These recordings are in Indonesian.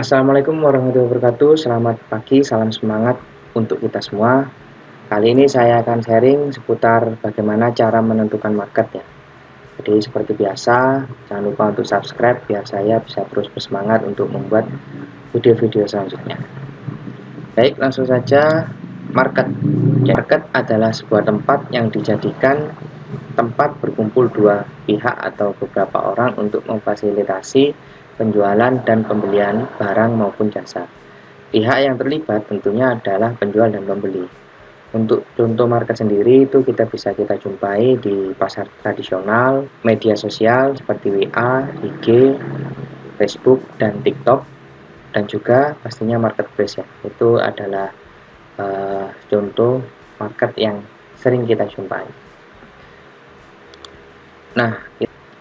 Assalamualaikum warahmatullahi wabarakatuh. Selamat pagi, salam semangat untuk kita semua. Kali ini saya akan sharing seputar bagaimana cara menentukan market ya. Jadi seperti biasa, jangan lupa untuk subscribe biar saya bisa terus bersemangat untuk membuat video-video selanjutnya. Baik, langsung saja. Market. Market adalah sebuah tempat yang dijadikan tempat berkumpul dua pihak atau beberapa orang untuk memfasilitasi penjualan dan pembelian barang maupun jasa. Pihak yang terlibat tentunya adalah penjual dan pembeli. Untuk contoh market sendiri itu kita jumpai di pasar tradisional, media sosial seperti WA, IG, Facebook, dan TikTok, dan juga pastinya marketplace ya. Itu adalah contoh market yang sering kita jumpai. Nah,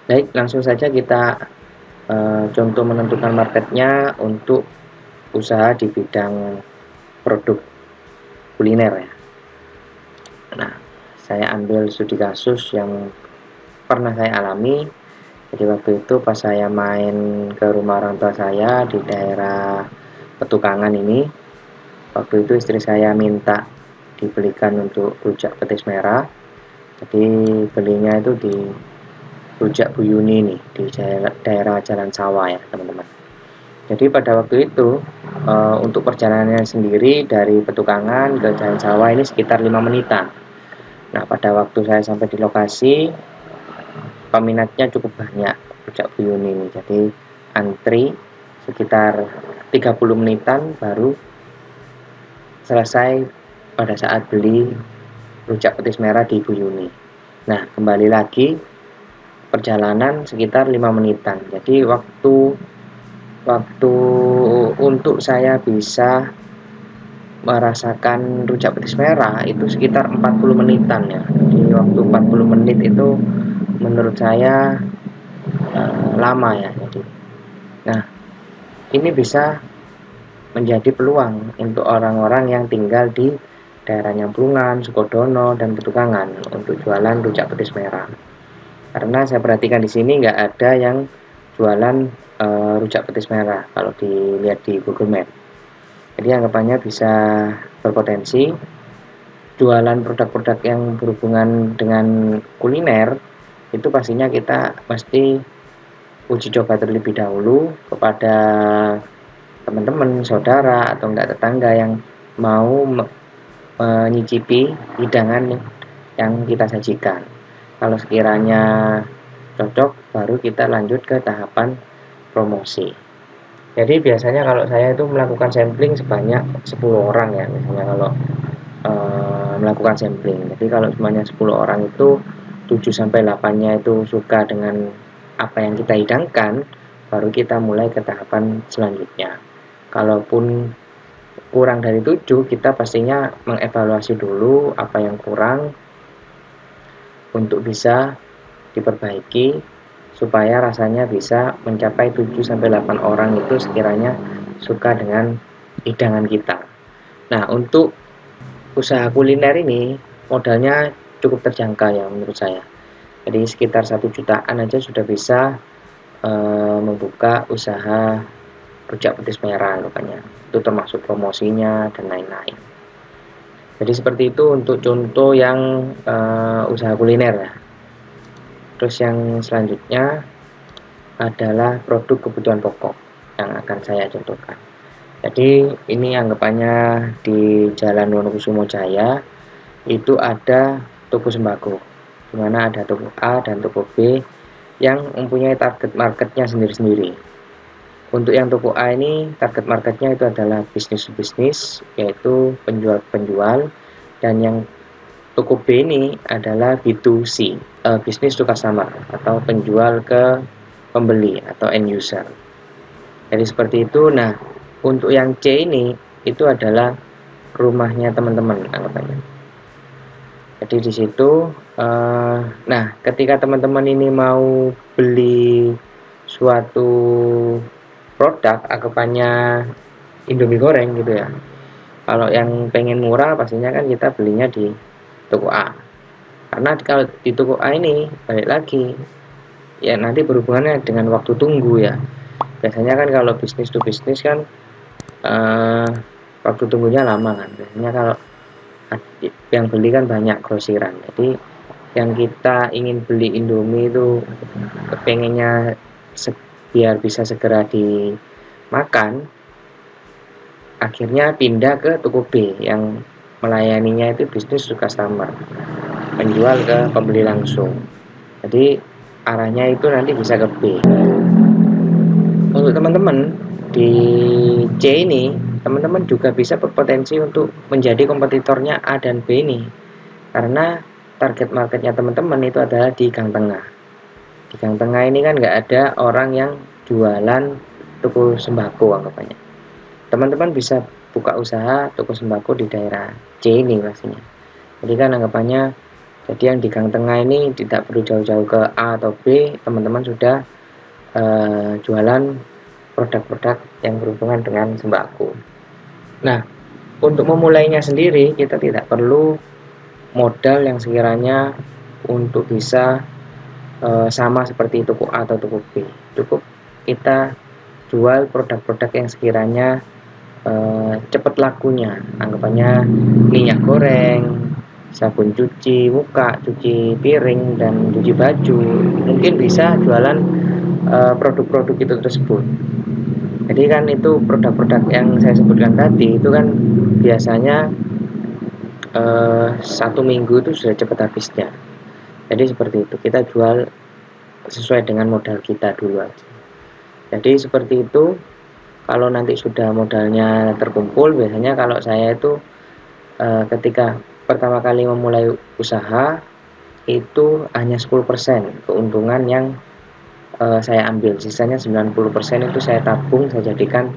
baik, langsung saja kita contoh menentukan marketnya untuk usaha di bidang produk kuliner ya. Nah, saya ambil studi kasus yang pernah saya alami. Jadi waktu itu pas saya main ke rumah orang tua saya di daerah Petukangan ini, waktu itu istri saya minta dibelikan untuk rujak petis merah. Jadi belinya itu di rujak Bu Yuni nih di daerah Jalan Sawah ya teman-teman. Jadi pada waktu itu untuk perjalanannya sendiri dari Petukangan ke Jalan Sawah ini sekitar 5 menitan. Nah, pada waktu saya sampai di lokasi, peminatnya cukup banyak rujak Bu Yuni ini. Jadi antri sekitar 30 menitan baru selesai pada saat beli rujak petis merah di Bu Yuni. Nah, kembali lagi perjalanan sekitar 5 menitan. Jadi waktu untuk saya bisa merasakan rujak petis merah itu sekitar 40 menitan ya. Jadi waktu 40 menit itu menurut saya lama ya. Jadi, nah ini bisa menjadi peluang untuk orang-orang yang tinggal di daerah Nyamplungan, Sukodono, dan Petukangan untuk jualan rujak petis merah. Karena saya perhatikan di sini nggak ada yang jualan rujak petis merah kalau dilihat di Google Map. Jadi anggapannya bisa berpotensi jualan produk-produk yang berhubungan dengan kuliner itu pastinya kita mesti uji coba terlebih dahulu kepada teman-teman, saudara, atau enggak tetangga yang mau menyicipi hidangan yang kita sajikan. Kalau sekiranya cocok, baru kita lanjut ke tahapan promosi. Jadi biasanya kalau saya itu melakukan sampling sebanyak 10 orang ya, misalnya kalau melakukan sampling. Jadi kalau semuanya 10 orang itu 7-8-nya itu suka dengan apa yang kita hidangkan, baru kita mulai ke tahapan selanjutnya. Kalaupun kurang dari 7, kita pastinya mengevaluasi dulu apa yang kurang untuk bisa diperbaiki supaya rasanya bisa mencapai 7-8 orang itu sekiranya suka dengan hidangan kita. Nah, untuk usaha kuliner ini modalnya cukup terjangkau ya menurut saya. Jadi sekitar 1 jutaan aja sudah bisa membuka usaha rujak petis merah rupanya. Itu termasuk promosinya dan lain-lain. Jadi seperti itu untuk contoh yang usaha kuliner ya. Terus yang selanjutnya adalah produk kebutuhan pokok yang akan saya contohkan. Jadi ini anggapannya di Jalan Wonokusumo Jaya itu ada toko sembako, di mana ada toko A dan toko B yang mempunyai target marketnya sendiri-sendiri. Untuk yang toko A ini target marketnya itu adalah bisnis-bisnis, yaitu penjual-penjual, dan yang toko B ini adalah B2C, business to customer, atau penjual ke pembeli atau end user. Jadi seperti itu. Nah, untuk yang C ini itu adalah rumahnya teman-teman anggapannya. Jadi di situ, nah ketika teman-teman ini mau beli suatu produk anggapannya Indomie goreng gitu ya. Kalau yang pengen murah pastinya kan kita belinya di toko A. Karena kalau di toko A ini balik lagi ya nanti berhubungannya dengan waktu tunggu ya. Biasanya kan kalau bisnis to bisnis kan waktu tunggunya lama kan. Biasanya kalau yang beli kan banyak grosiran. Jadi yang kita ingin beli Indomie itu pengennya biar bisa segera dimakan, akhirnya pindah ke toko B yang melayaninya itu bisnis to customer, menjual ke pembeli langsung. Jadi arahnya itu nanti bisa ke B. Untuk teman-teman di C ini, teman-teman juga bisa berpotensi untuk menjadi kompetitornya A dan B ini, karena target marketnya teman-teman itu adalah di gang tengah. Di gang tengah ini kan nggak ada orang yang jualan toko sembako anggapannya. Teman-teman bisa buka usaha toko sembako di daerah C ini pastinya. Jadi kan anggapannya, jadi yang di gang tengah ini tidak perlu jauh-jauh ke A atau B, teman-teman sudah jualan produk-produk yang berhubungan dengan sembako. Nah, untuk memulainya sendiri kita tidak perlu modal yang sekiranya untuk bisa sama seperti toko A atau toko B. Cukup kita jual produk-produk yang sekiranya cepat lakunya. Anggapannya minyak goreng, sabun cuci muka, cuci piring, dan cuci baju. Mungkin bisa jualan produk-produk itu tersebut. Jadi kan itu produk-produk yang saya sebutkan tadi itu kan biasanya 1 minggu itu sudah cepat habisnya. Jadi seperti itu, kita jual sesuai dengan modal kita dulu aja. Jadi seperti itu. Kalau nanti sudah modalnya terkumpul, biasanya kalau saya itu ketika pertama kali memulai usaha itu hanya 10% keuntungan yang saya ambil, sisanya 90% itu saya tabung, saya jadikan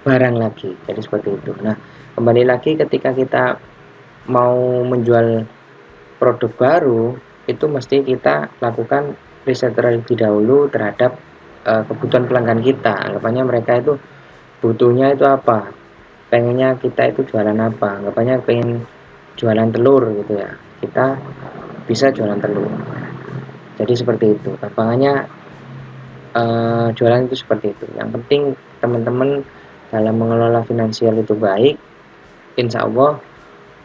barang lagi. Jadi seperti itu. Nah, kembali lagi ketika kita mau menjual produk baru, itu mesti kita lakukan riset terlebih dahulu terhadap kebutuhan pelanggan kita. Anggapannya mereka itu butuhnya itu apa, pengennya kita itu jualan apa. Anggapannya pengen jualan telur gitu ya, kita bisa jualan telur. Jadi seperti itu gampangannya. Jualan itu seperti itu. Yang penting teman-teman dalam mengelola finansial itu baik, insya Allah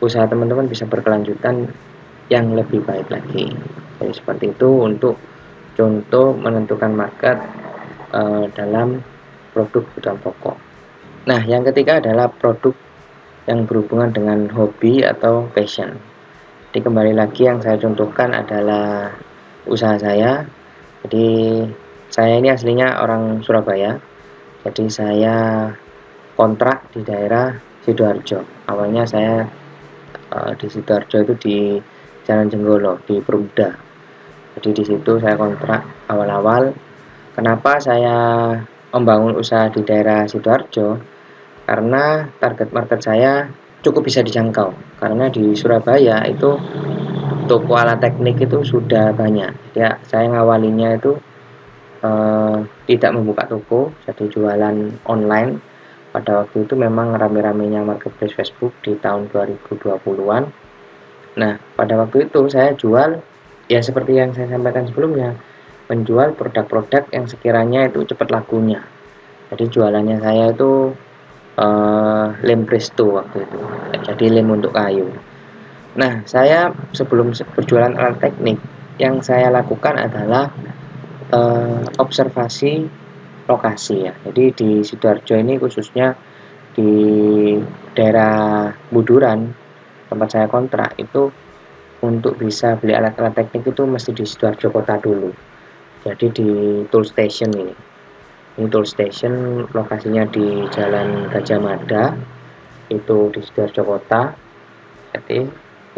usaha teman-teman bisa berkelanjutan yang lebih baik lagi. Jadi seperti itu untuk contoh menentukan market dalam produk kebutuhan pokok. Nah, yang ketiga adalah produk yang berhubungan dengan hobi atau passion. Jadi kembali lagi yang saya contohkan adalah usaha saya. Jadi saya ini aslinya orang Surabaya. Jadi saya kontrak di daerah Sidoarjo. Awalnya saya di Sidoarjo itu di Jalan Jenggolo di Perumda. Jadi di situ saya kontrak awal-awal. Kenapa saya membangun usaha di daerah Sidoarjo? Karena target market saya cukup bisa dijangkau. Karena di Surabaya itu toko alat teknik itu sudah banyak. Ya, saya ngawalinya itu tidak membuka toko, jadi jualan online. Pada waktu itu memang rame-ramenya marketplace Facebook di tahun 2020-an. Nah, pada waktu itu saya jual ya seperti yang saya sampaikan sebelumnya, menjual produk-produk yang sekiranya itu cepat lakunya. Jadi jualannya saya itu lem presto waktu itu, jadi lem untuk kayu. Nah, saya sebelum berjualan alat teknik, yang saya lakukan adalah observasi lokasi ya. Jadi di Sidoarjo ini khususnya di daerah Buduran tempat saya kontrak itu, untuk bisa beli alat-alat teknik itu mesti di Sidoarjo kota dulu. Jadi di tool station ini tool station lokasinya di Jalan Gajah Mada itu di Sidoarjo kota. Jadi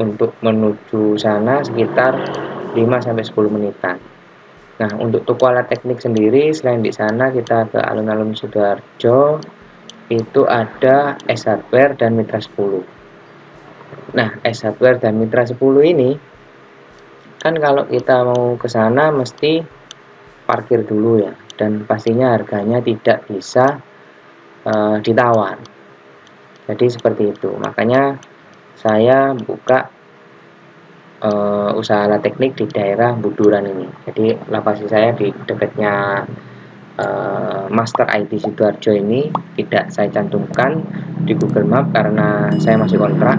untuk menuju sana sekitar 5-10 menitan. Nah, untuk toko alat teknik sendiri selain di sana kita ke alun-alun Sidoarjo itu ada S Hardware dan Mitra 10. Nah, S Hardware dan Mitra 10 ini kan kalau kita mau ke sana mesti parkir dulu ya, dan pastinya harganya tidak bisa ditawar. Jadi seperti itu. Makanya saya buka usaha alat teknik di daerah Buduran ini. Jadi lokasi saya di dekatnya Master IT Sidoarjo ini tidak saya cantumkan di Google Map karena saya masih kontrak.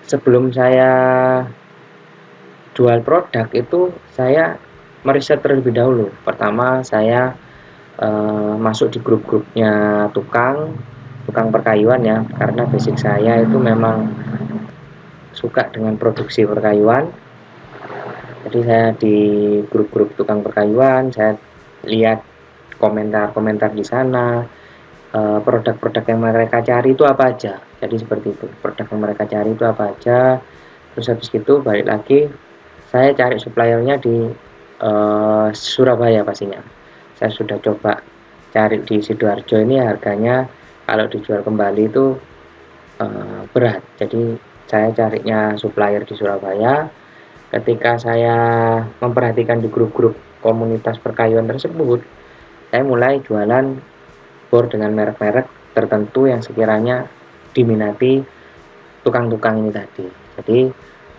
Sebelum saya jual produk itu saya meriset terlebih dahulu. Pertama saya masuk di grup-grupnya tukang perkayuan ya, karena basic saya itu memang suka dengan produksi perkayuan. Jadi saya di grup-grup tukang perkayuan, saya lihat komentar-komentar di sana, produk-produk yang mereka cari itu apa aja. Jadi seperti itu, produk yang mereka cari itu apa aja. Terus habis itu balik lagi, saya cari suppliernya di Surabaya pastinya. Saya sudah coba cari di Sidoarjo ini, harganya kalau dijual kembali itu berat. Jadi saya carinya supplier di Surabaya. Ketika saya memperhatikan di grup-grup komunitas perkayuan tersebut, saya mulai jualan bor dengan merek-merek tertentu yang sekiranya diminati tukang-tukang ini tadi. Jadi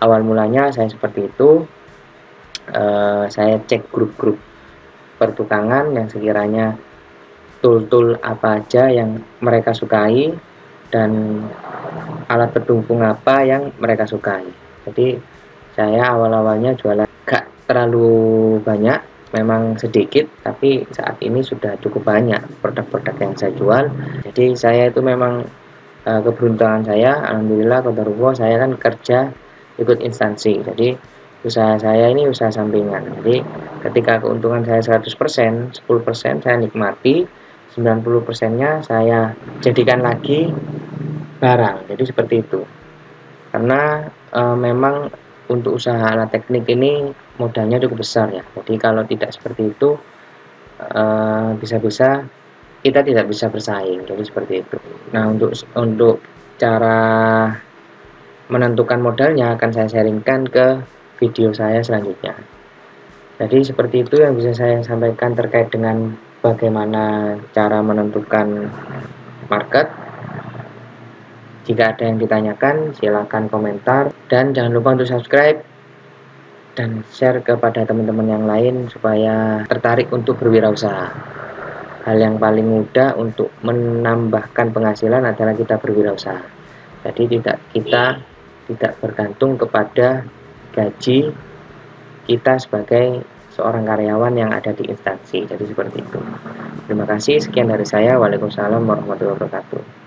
awal mulanya saya seperti itu. Saya cek grup-grup pertukangan yang sekiranya tool-tool apa aja yang mereka sukai dan alat pendukung apa yang mereka sukai. Jadi saya awal-awalnya jualan gak terlalu banyak, memang sedikit, tapi saat ini sudah cukup banyak produk-produk yang saya jual. Jadi saya itu memang keberuntungan saya, alhamdulillah qadarullah, saya kan kerja ikut instansi. Jadi usaha saya ini usaha sampingan. Jadi ketika keuntungan saya 100%, 10% saya nikmati, 90%-nya saya jadikan lagi barang. Jadi seperti itu. Karena memang untuk usaha alat teknik ini modalnya cukup besar ya. Jadi kalau tidak seperti itu, bisa-bisa kita tidak bisa bersaing. Jadi seperti itu. Nah, untuk cara menentukan modalnya akan saya sharingkan ke video saya selanjutnya. Jadi seperti itu yang bisa saya sampaikan terkait dengan bagaimana cara menentukan market. Jika ada yang ditanyakan, silakan komentar dan jangan lupa untuk subscribe dan share kepada teman-teman yang lain supaya tertarik untuk berwirausaha. Hal yang paling mudah untuk menambahkan penghasilan adalah kita berwirausaha. Jadi kita tidak bergantung kepada gaji kita sebagai seorang karyawan yang ada di instansi. Jadi seperti itu. Terima kasih, sekian dari saya. Waalaikumsalam warahmatullahi wabarakatuh.